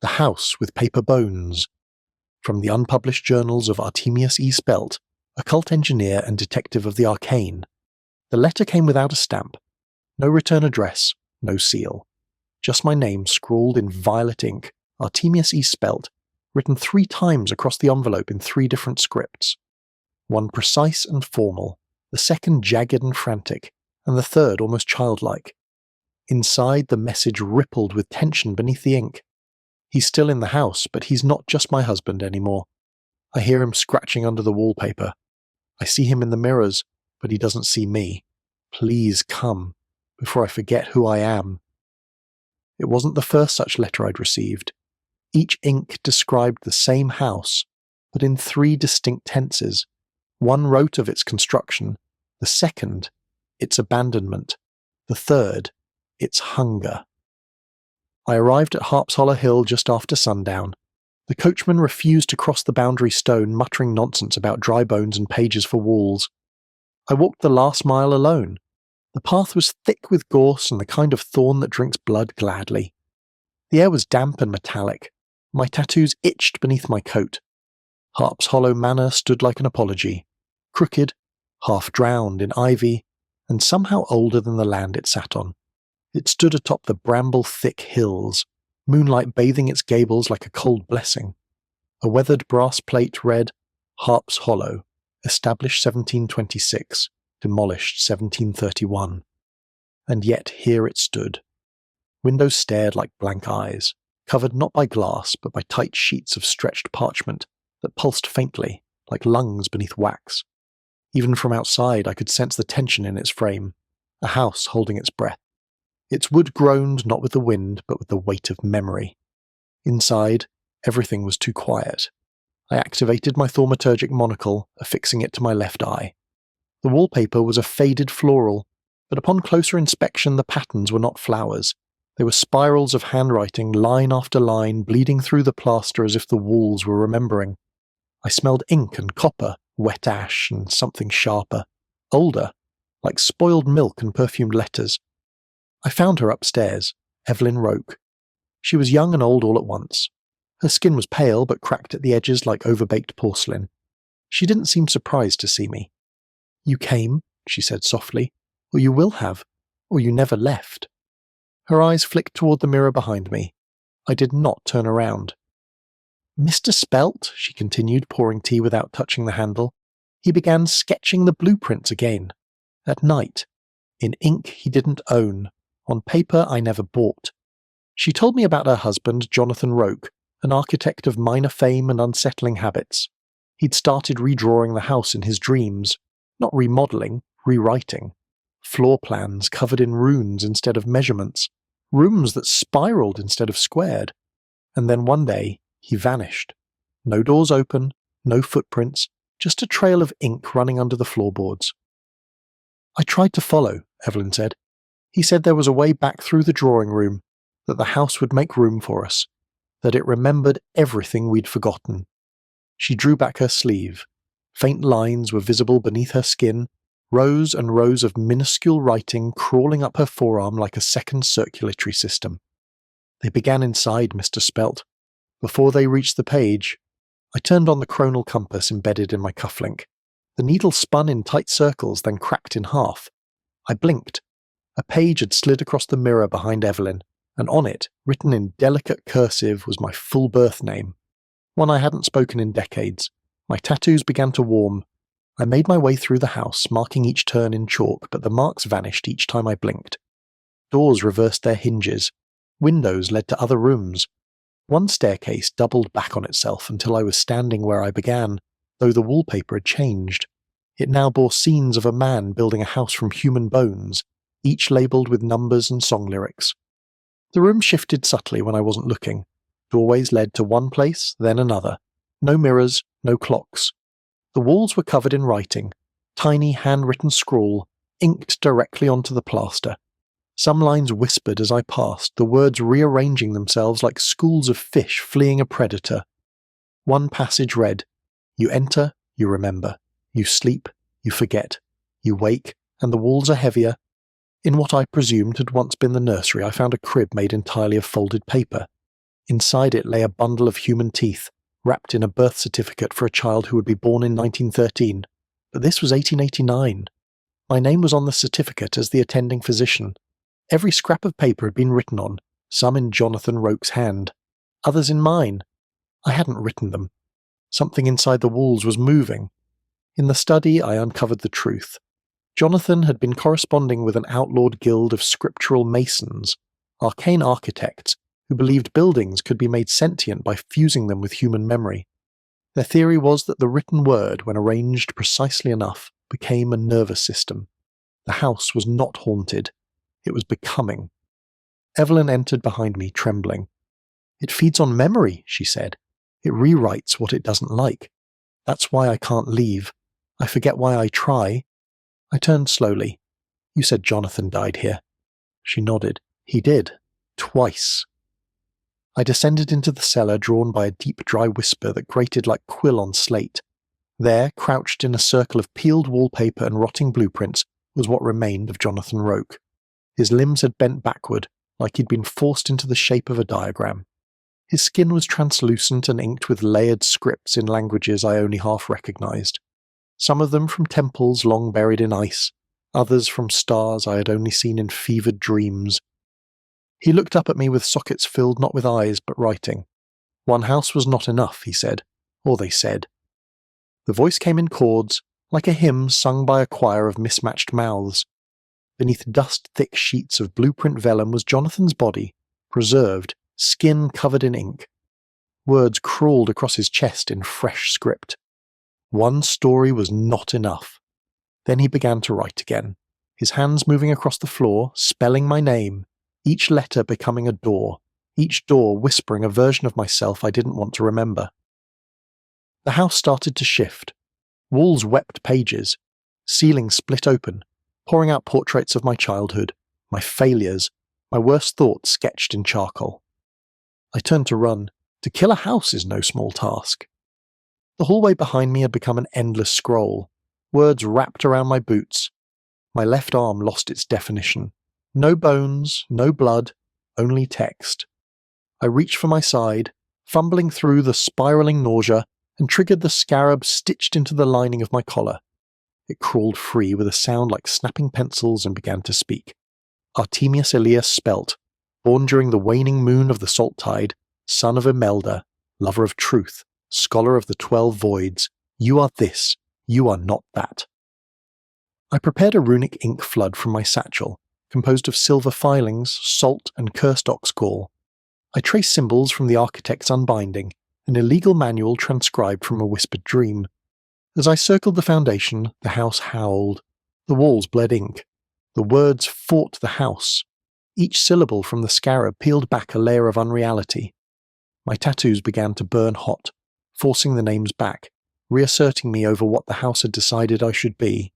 The House with Paper Bones. From the unpublished journals of Artemius E. Spelt, Occult Engineer and Detective of the Arcane. The letter came without a stamp. No return address, no seal. Just my name scrawled in violet ink, Artemius E. Spelt, written 3 times across the envelope in 3 different scripts. One precise and formal, the second jagged and frantic, and the third almost childlike. Inside, the message rippled with tension beneath the ink. He's still in the house, but he's not just my husband anymore. I hear him scratching under the wallpaper. I see him in the mirrors, but he doesn't see me. Please come, before I forget who I am. It wasn't the first such letter I'd received. Each ink described the same house, but in 3 distinct tenses. One wrote of its construction, the second, its abandonment, the third, its hunger. I arrived at Harpshollow Hill just after sundown. The coachman refused to cross the boundary stone, muttering nonsense about dry bones and pages for walls. I walked the last mile alone. The path was thick with gorse and the kind of thorn that drinks blood gladly. The air was damp and metallic. My tattoos itched beneath my coat. Harpshollow Manor stood like an apology, crooked, half drowned in ivy, and somehow older than the land it sat on. It stood atop the bramble-thick hills, moonlight bathing its gables like a cold blessing. A weathered brass plate read, Harpshollow, established 1726, demolished 1731. And yet here it stood. Windows stared like blank eyes, covered not by glass but by tight sheets of stretched parchment that pulsed faintly, like lungs beneath wax. Even from outside I could sense the tension in its frame, a house holding its breath. Its wood groaned not with the wind, but with the weight of memory. Inside, everything was too quiet. I activated my thaumaturgic monocle, affixing it to my left eye. The wallpaper was a faded floral, but upon closer inspection the patterns were not flowers. They were spirals of handwriting, line after line, bleeding through the plaster as if the walls were remembering. I smelled ink and copper, wet ash, and something sharper, older, like spoiled milk and perfumed letters. I found her upstairs, Evelyn Roke. She was young and old all at once. Her skin was pale but cracked at the edges like overbaked porcelain. She didn't seem surprised to see me. "You came," she said softly, "or you will have, or you never left." Her eyes flicked toward the mirror behind me. I did not turn around. "Mr. Spelt," she continued, pouring tea without touching the handle. "He began sketching the blueprints again. At night. In ink he didn't own. On paper I never bought. She told me about her husband, Jonathan Roke, an architect of minor fame and unsettling habits. He'd started redrawing the house in his dreams, not remodelling, rewriting. Floor plans covered in runes instead of measurements, rooms that spiraled instead of squared. And then one day, he vanished. No doors open, no footprints, just a trail of ink running under the floorboards. "I tried to follow," Evelyn said. "He said there was a way back through the drawing room, that the house would make room for us, that it remembered everything we'd forgotten." She drew back her sleeve. Faint lines were visible beneath her skin, rows and rows of minuscule writing crawling up her forearm like a second circulatory system. "They began inside, Mr. Spelt. Before they reached the page, I turned on the chronal compass embedded in my cufflink. The needle spun in tight circles, then cracked in half. I blinked. A page had slid across the mirror behind Evelyn, and on it, written in delicate cursive, was my full birth name, one I hadn't spoken in decades. My tattoos began to warm. I made my way through the house, marking each turn in chalk, but the marks vanished each time I blinked. Doors reversed their hinges. Windows led to other rooms. One staircase doubled back on itself until I was standing where I began, though the wallpaper had changed. It now bore scenes of a man building a house from human bones, each labelled with numbers and song lyrics. The room shifted subtly when I wasn't looking. Doorways led to one place, then another. No mirrors, no clocks. The walls were covered in writing, tiny handwritten scrawl, inked directly onto the plaster. Some lines whispered as I passed, the words rearranging themselves like schools of fish fleeing a predator. One passage read, "You enter, you remember. You sleep, you forget. You wake, and the walls are heavier." In what I presumed had once been the nursery, I found a crib made entirely of folded paper. Inside it lay a bundle of human teeth, wrapped in a birth certificate for a child who would be born in 1913. But this was 1889. My name was on the certificate as the attending physician. Every scrap of paper had been written on, some in Jonathan Roke's hand, others in mine. I hadn't written them. Something inside the walls was moving. In the study, I uncovered the truth. Jonathan had been corresponding with an outlawed guild of scriptural masons, arcane architects, who believed buildings could be made sentient by fusing them with human memory. Their theory was that the written word, when arranged precisely enough, became a nervous system. The house was not haunted. It was becoming. Evelyn entered behind me, trembling. "It feeds on memory," she said. "It rewrites what it doesn't like. That's why I can't leave. I forget why I try." I turned slowly. "You said Jonathan died here." She nodded. "He did. Twice." I descended into the cellar, drawn by a deep, dry whisper that grated like quill on slate. There, crouched in a circle of peeled wallpaper and rotting blueprints, was what remained of Jonathan Roke. His limbs had bent backward, like he'd been forced into the shape of a diagram. His skin was translucent and inked with layered scripts in languages I only half recognized. Some of them from temples long buried in ice, others from stars I had only seen in fevered dreams. He looked up at me with sockets filled not with eyes but writing. One house was not enough, he said, or they said. The voice came in chords, like a hymn sung by a choir of mismatched mouths. Beneath dust-thick sheets of blueprint vellum was Jonathan's body, preserved, skin covered in ink. Words crawled across his chest in fresh script. One story was not enough. Then he began to write again, his hands moving across the floor, spelling my name, each letter becoming a door, each door whispering a version of myself I didn't want to remember. The house started to shift. Walls wept pages. Ceilings split open, pouring out portraits of my childhood, my failures, my worst thoughts sketched in charcoal. I turned to run. To kill a house is no small task. The hallway behind me had become an endless scroll. Words wrapped around my boots. My left arm lost its definition. No bones, no blood, only text. I reached for my side, fumbling through the spiraling nausea, and triggered the scarab stitched into the lining of my collar. It crawled free with a sound like snapping pencils and began to speak. Artemius E Spelt, born during the waning moon of the salt tide, son of Imelda, lover of truth, scholar of the 12 voids, you are this, you are not that. I prepared a runic ink flood from my satchel, composed of silver filings, salt, and cursed ox gall. I traced symbols from the architect's unbinding, an illegal manual transcribed from a whispered dream. As I circled the foundation, the house howled. The walls bled ink. The words fought the house. Each syllable from the scarab peeled back a layer of unreality. My tattoos began to burn hot, forcing the names back, reasserting me over what the house had decided I should be.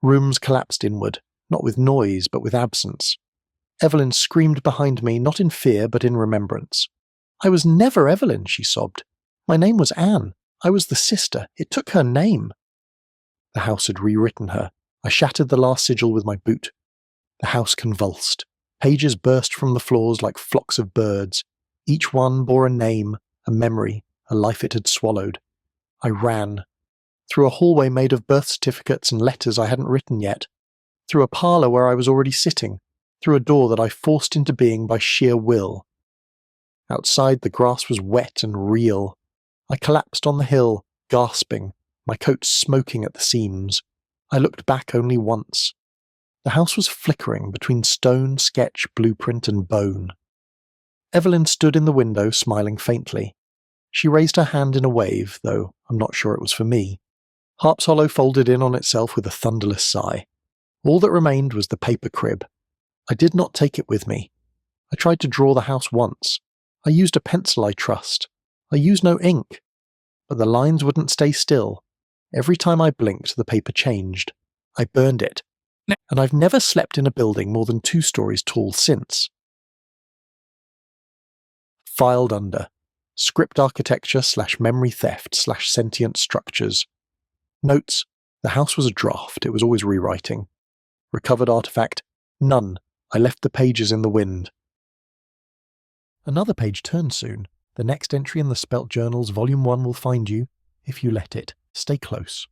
Rooms collapsed inward, not with noise but with absence. Evelyn screamed behind me, not in fear but in remembrance. "I was never Evelyn," she sobbed. "My name was Anne. I was the sister. It took her name." The house had rewritten her. I shattered the last sigil with my boot. The house convulsed. Pages burst from the floors like flocks of birds. Each one bore a name, a memory, a life it had swallowed. I ran. Through a hallway made of birth certificates and letters I hadn't written yet. Through a parlour where I was already sitting. Through a door that I forced into being by sheer will. Outside the grass was wet and real. I collapsed on the hill, gasping, my coat smoking at the seams. I looked back only once. The house was flickering between stone, sketch, blueprint, and bone. Evelyn stood in the window, smiling faintly. She raised her hand in a wave, though I'm not sure it was for me. Harpshollow folded in on itself with a thunderless sigh. All that remained was the paper crib. I did not take it with me. I tried to draw the house once. I used a pencil I trust. I used no ink. But the lines wouldn't stay still. Every time I blinked, the paper changed. I burned it. And I've never slept in a building more than 2 stories tall since. Filed under. Script architecture / memory theft / sentient structures. Notes. The house was a draft. It was always rewriting. Recovered artifact. None. I left the pages in the wind. Another page turned soon. The next entry in the Spelt Journals Volume 1 will find you, if you let it. Stay close.